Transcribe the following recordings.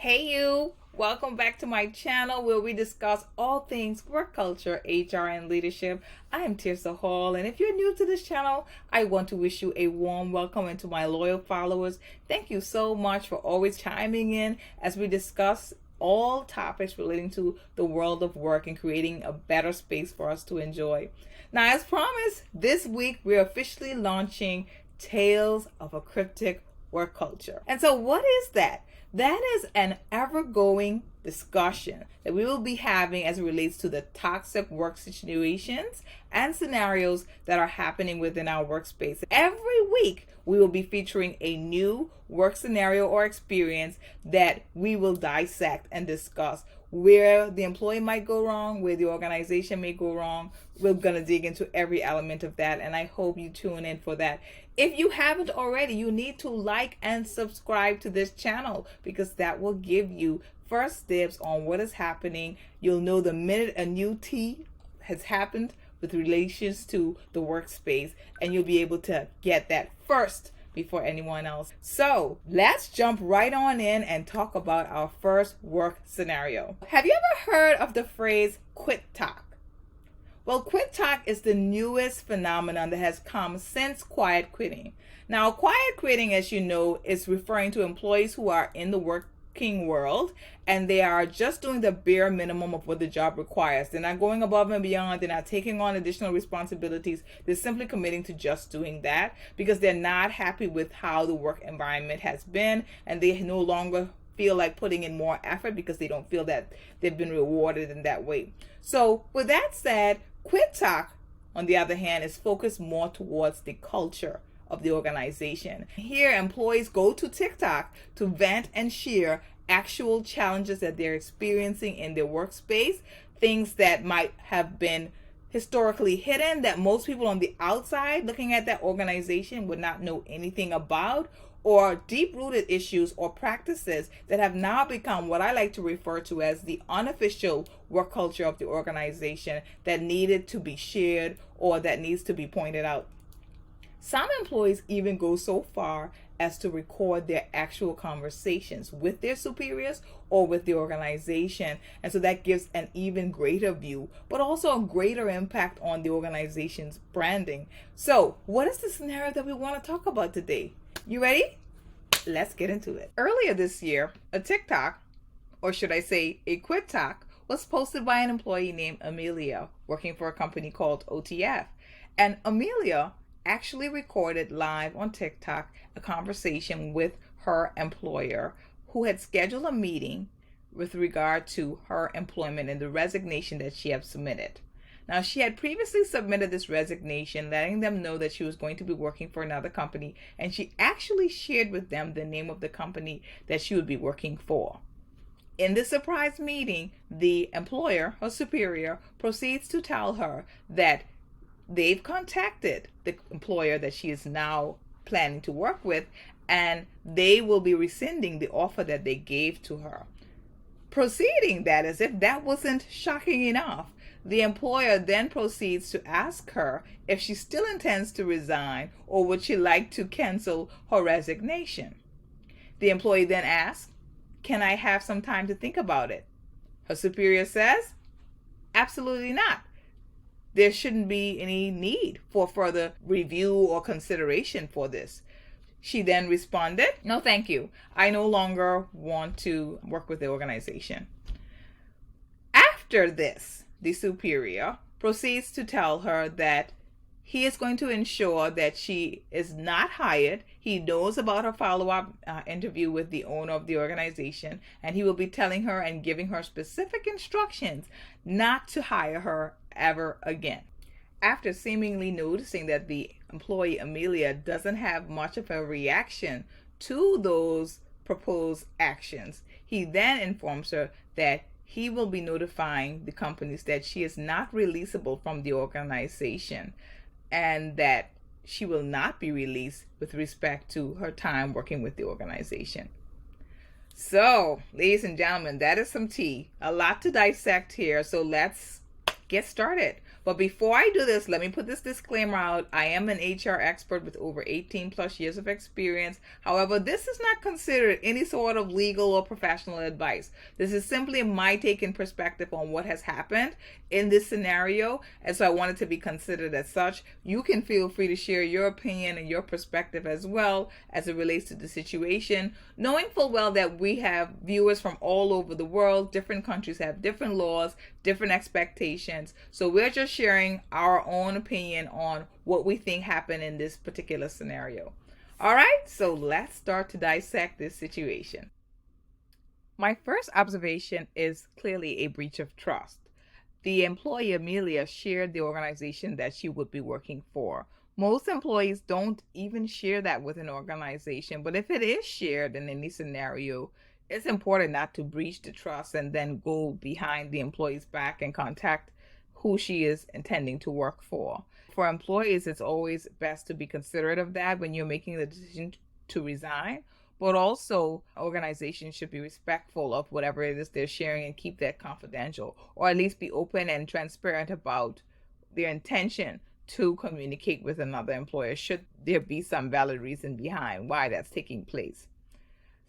Hey you! Welcome back to my channel where we discuss all things work culture, HR, and leadership. I am Tirsa Hall, and if you're new to this channel, I want to wish you a warm welcome, and to my loyal followers, thank you so much for always chiming in as we discuss all topics relating to the world of work and creating a better space for us to enjoy. Now, as promised, this week we're officially launching Tales of a Cryptic Work Culture. And so what is that? That is an ever-going discussion that we will be having as it relates to the toxic work situations and scenarios that are happening within our workspace. Every week, we will be featuring a new work scenario or experience that we will dissect and discuss where the employee might go wrong, where the organization may go wrong. We're going to dig into every element of that, and I hope you tune in for that. If you haven't already, you need to like and subscribe to this channel because that will give you first dibs on what is happening. You'll know the minute a new tea has happened with relations to the workspace, and you'll be able to get that first before anyone else. So let's jump right on in and talk about our first work scenario. Have you ever heard of the phrase quit talk? Well, quit talk is the newest phenomenon that has come since quiet quitting. Now, quiet quitting, as you know, is referring to employees who are in the working world and they are just doing the bare minimum of what the job requires. They're not going above and beyond. They're not taking on additional responsibilities. They're simply committing to just doing that because they're not happy with how the work environment has been, and they no longer feel like putting in more effort because they don't feel that they've been rewarded in that way. So with that said, quit talk, on the other hand, is focused more towards the culture of the organization. Here, employees go to TikTok to vent and share actual challenges that they're experiencing in their workspace, things that might have been historically hidden that most people on the outside looking at that organization would not know anything about, or deep-rooted issues or practices that have now become what I like to refer to as the unofficial work culture of the organization that needed to be shared or that needs to be pointed out. Some employees even go so far as to record their actual conversations with their superiors or with the organization. And so that gives an even greater view, but also a greater impact on the organization's branding. So what is the scenario that we want to talk about today? You ready? Let's get into it. Earlier this year, a TikTok, or should I say a quit talk, was posted by an employee named Amelia working for a company called OTF. And Amelia actually recorded live on TikTok a conversation with her employer who had scheduled a meeting with regard to her employment and the resignation that she had submitted. Now, she had previously submitted this resignation, letting them know that she was going to be working for another company, and she actually shared with them the name of the company that she would be working for. In this surprise meeting, the employer, her superior, proceeds to tell her that they've contacted the employer that she is now planning to work with, and they will be rescinding the offer that they gave to her. Proceeding that, as if that wasn't shocking enough, the employer then proceeds to ask her if she still intends to resign or would she like to cancel her resignation. The employee then asks, "Can I have some time to think about it?" Her superior says, "Absolutely not. There shouldn't be any need for further review or consideration for this." She then responded, "No, thank you. I no longer want to work with the organization." After this, the superior proceeds to tell her that he is going to ensure that she is not hired. He knows about her follow-up interview with the owner of the organization, and he will be telling her and giving her specific instructions not to hire her ever again. After seemingly noticing that the employee Amelia doesn't have much of a reaction to those proposed actions, he then informs her that he will be notifying the companies that she is not releasable from the organization and that she will not be released with respect to her time working with the organization. So, ladies and gentlemen, that is some tea. A lot to dissect here, so let's get started. But before I do this, let me put this disclaimer out. I am an HR expert with over 18 plus years of experience. However, this is not considered any sort of legal or professional advice. This is simply my take and perspective on what has happened in this scenario. And so I want it to be considered as such. You can feel free to share your opinion and your perspective as well as it relates to the situation, knowing full well that we have viewers from all over the world. Different countries have different laws, different expectations. So we're just sharing our own opinion on what we think happened in this particular scenario. All right, so let's start to dissect this situation. My first observation is clearly a breach of trust. The employee Amelia shared the organization that she would be working for. Most employees don't even share that with an organization, but if it is shared in any scenario, it's important not to breach the trust and then go behind the employee's back and contact who she is intending to work for. For employees, it's always best to be considerate of that when you're making the decision to resign, but also organizations should be respectful of whatever it is they're sharing and keep that confidential, or at least be open and transparent about their intention to communicate with another employer should there be some valid reason behind why that's taking place.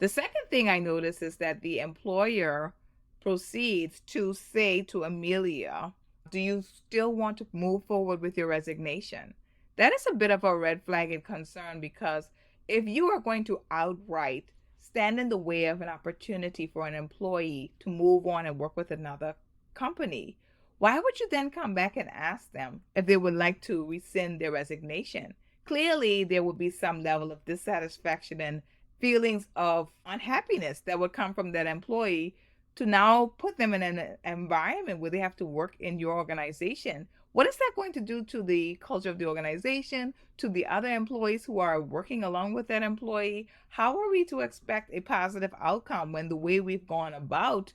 The second thing I notice is that the employer proceeds to say to Amelia, do you still want to move forward with your resignation? That is a bit of a red flag and concern, because if you are going to outright stand in the way of an opportunity for an employee to move on and work with another company, why would you then come back and ask them if they would like to rescind their resignation? Clearly, there would be some level of dissatisfaction and feelings of unhappiness that would come from that employee to now put them in an environment where they have to work in your organization. What is that going to do to the culture of the organization, to the other employees who are working along with that employee? How are we to expect a positive outcome when the way we've gone about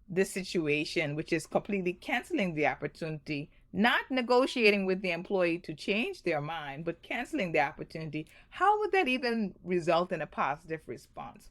this situation, which is completely canceling the opportunity, not negotiating with the employee to change their mind, but canceling the opportunity? How would that even result in a positive response?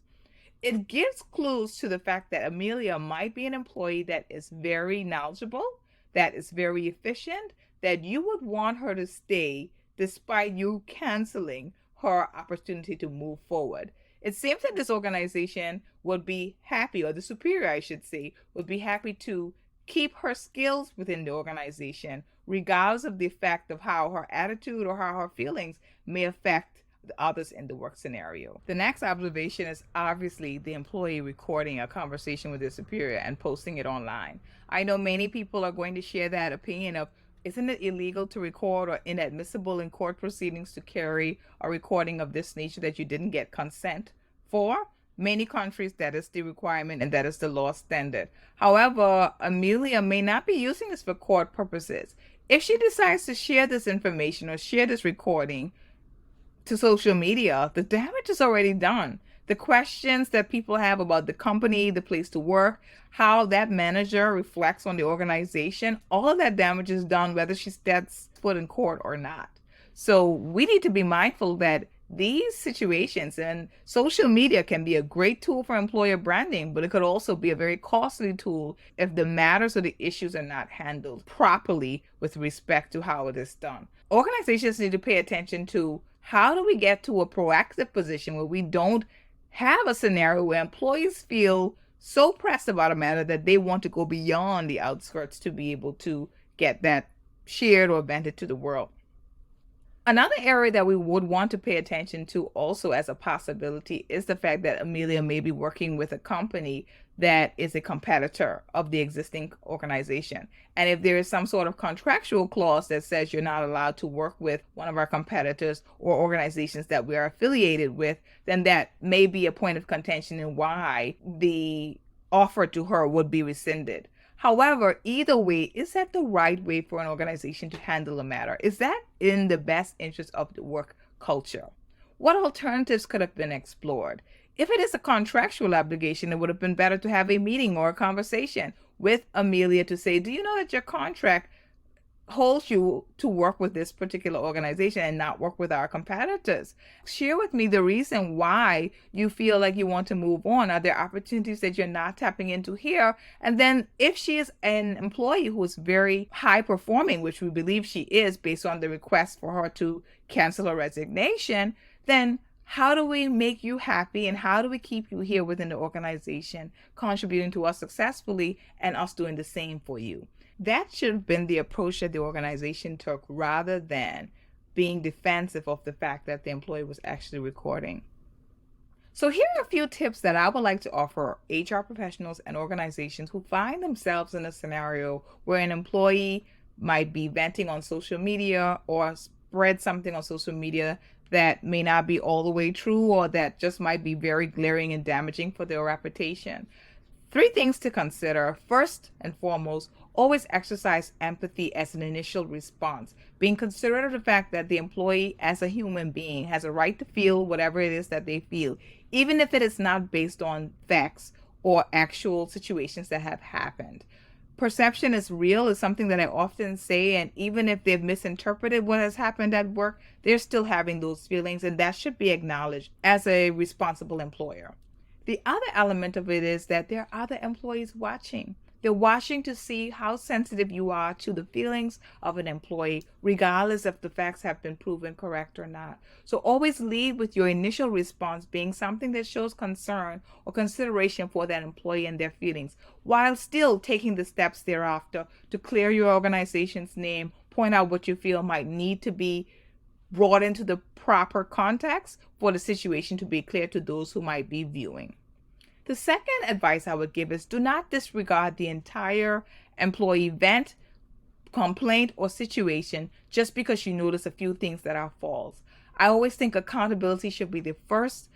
It gives clues to the fact that Amelia might be an employee that is very knowledgeable, that is very efficient, that you would want her to stay despite you canceling her opportunity to move forward. It seems that this organization would be happy, or the superior, I should say, would be happy to keep her skills within the organization, regardless of the effect of how her attitude or how her feelings may affect the others in the work scenario. The next observation is obviously the employee recording a conversation with their superior and posting it online. I know many people are going to share that opinion of, isn't it illegal to record or inadmissible in court proceedings to carry a recording of this nature that you didn't get consent for? Many countries, that is the requirement and that is the law standard. However, Amelia may not be using this for court purposes. If she decides to share this information or share this recording to social media, the damage is already done. The questions that people have about the company, the place to work, how that manager reflects on the organization, all of that damage is done whether she steps foot in court or not. So we need to be mindful that these situations, and social media can be a great tool for employer branding, but it could also be a very costly tool if the matters or the issues are not handled properly with respect to how it is done. Organizations need to pay attention to, how do we get to a proactive position where we don't have a scenario where employees feel so pressed about a matter that they want to go beyond the outskirts to be able to get that shared or vented to the world. Another area that we would want to pay attention to also as a possibility is the fact that Amelia may be working with a company that is a competitor of the existing organization. And if there is some sort of contractual clause that says you're not allowed to work with one of our competitors or organizations that we are affiliated with, then that may be a point of contention in why the offer to her would be rescinded. However, either way, is that the right way for an organization to handle a matter? Is that in the best interest of the work culture? What alternatives could have been explored? If it is a contractual obligation, it would have been better to have a meeting or a conversation with Amelia to say, do you know that your contract holds you to work with this particular organization and not work with our competitors? Share with me the reason why you feel like you want to move on. Are there opportunities that you're not tapping into here? And then if she is an employee who is very high performing, which we believe she is based on the request for her to cancel her resignation, then how do we make you happy and how do we keep you here within the organization, contributing to us successfully and us doing the same for you? That should have been the approach that the organization took rather than being defensive of the fact that the employee was actually recording. So here are a few tips that I would like to offer HR professionals and organizations who find themselves in a scenario where an employee might be venting on social media or spread something on social media that may not be all the way true or that just might be very glaring and damaging for their reputation. 3 things to consider. First and foremost, always exercise empathy as an initial response, being considerate of the fact that the employee as a human being has a right to feel whatever it is that they feel, even if it is not based on facts or actual situations that have happened. Perception is real is something that I often say, and even if they've misinterpreted what has happened at work, they're still having those feelings, and that should be acknowledged as a responsible employer. The other element of it is that there are other employees watching. They're watching to see how sensitive you are to the feelings of an employee, regardless if the facts have been proven correct or not. So always lead with your initial response being something that shows concern or consideration for that employee and their feelings, while still taking the steps thereafter to clear your organization's name, point out what you feel might need to be brought into the proper context for the situation to be clear to those who might be viewing. The second advice I would give is do not disregard the entire employee event, complaint, or situation just because you notice a few things that are false. I always think accountability should be the first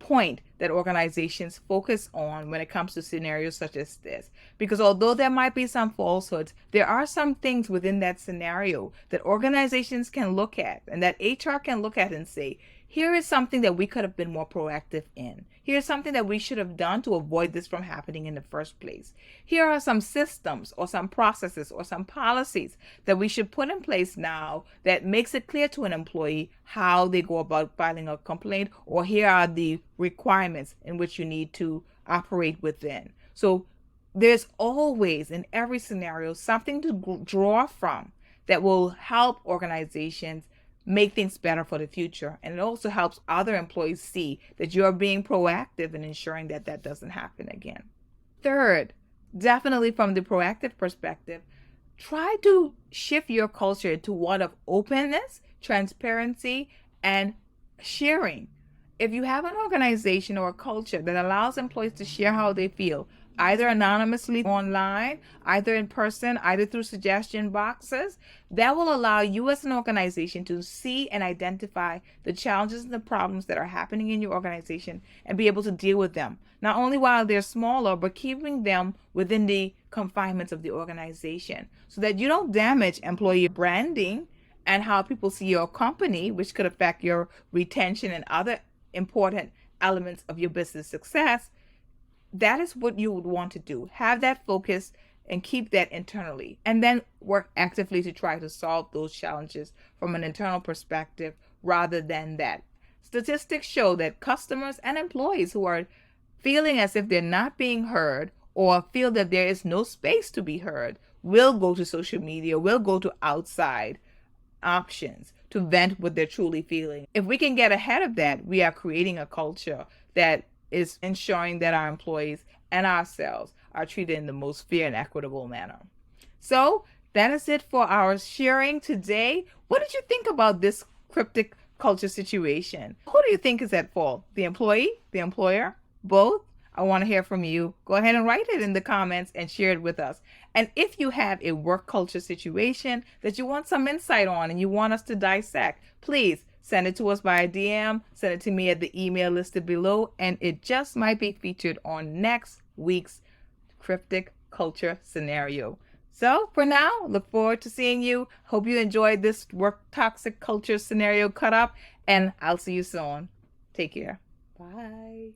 point that organizations focus on when it comes to scenarios such as this. Because although there might be some falsehoods, there are some things within that scenario that organizations can look at and that HR can look at and say, here is something that we could have been more proactive in. Here's something that we should have done to avoid this from happening in the first place. Here are some systems or some processes or some policies that we should put in place now that makes it clear to an employee how they go about filing a complaint, or here are the requirements in which you need to operate within. So there's always in every scenario something to draw from that will help organizations make things better for the future. And it also helps other employees see that you're being proactive in ensuring that that doesn't happen again. Third, definitely from the proactive perspective, try to shift your culture to one of openness, transparency, and sharing. If you have an organization or a culture that allows employees to share how they feel, either anonymously online, either in person, either through suggestion boxes, that will allow you as an organization to see and identify the challenges and the problems that are happening in your organization and be able to deal with them, not only while they're smaller, but keeping them within the confinements of the organization so that you don't damage employee branding and how people see your company, which could affect your retention and other important elements of your business success. That is what you would want to do. Have that focus and keep that internally, and then work actively to try to solve those challenges from an internal perspective rather than that. Statistics show that customers and employees who are feeling as if they're not being heard or feel that there is no space to be heard will go to social media, will go to outside options to vent what they're truly feeling. If we can get ahead of that, we are creating a culture that is ensuring that our employees and ourselves are treated in the most fair and equitable manner. So that is it for our sharing today. What did you think about this cryptic culture situation? Who do you think is at fault? The employee, the employer, both? I want to hear from you. Go ahead and write it in the comments and share it with us. And if you have a work culture situation that you want some insight on and you want us to dissect, please send it to us by DM, send it to me at the email listed below, and it just might be featured on next week's cryptic culture scenario. So for now, look forward to seeing you. Hope you enjoyed this work toxic culture scenario cut up, and I'll see you soon. Take care. Bye.